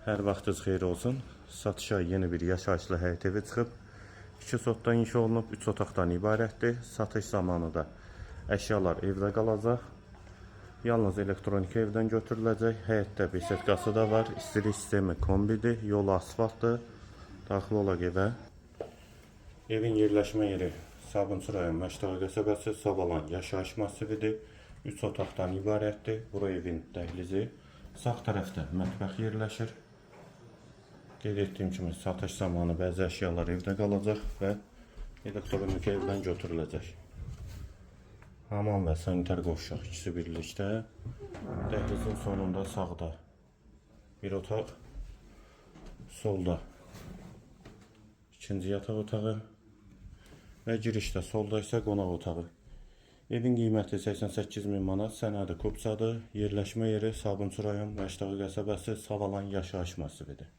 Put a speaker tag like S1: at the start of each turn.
S1: Hər vaxtınız xeyir olsun. Satışa yeni bir yaşayışlı həyət evi çıxıb. 2 sotdan inşa olunub, 3 otaqdan ibarətdir. Satış zamanı da əşyalar evdə qalacaq. Yalnız elektronika evdən götürüləcək. Həyətdə besetkası da var. İstilik sistemi kombidir. Yolu asfaltdır. Daxil olaq evə. Evin yerləşmə yeri Sabunçu rayon Məştağı qəsəbəsi Savalan yaşayış masividir. 3 otaqdan ibarətdir. Bura evin dəhlizi. Sağ tərəfdə mətbəx yerləşir. Qeyd etdiyim kimi satış zamanı bəzi əşyalar evdə qalacaq və elektronika evdən götürüləcək. Hamam və sanitar qovşaq ikisi birlikdə. Dəhlizin sonunda sağda bir otaq, solda ikinci yataq otağı və girişdə solda isə qonaq otağı. Evin qiyməti 88.000 manat, sənədi kupçadır. Yerləşmə yeri Sabunçu rayon Məştağı qəsəbəsi Savalan yaşayış masividir.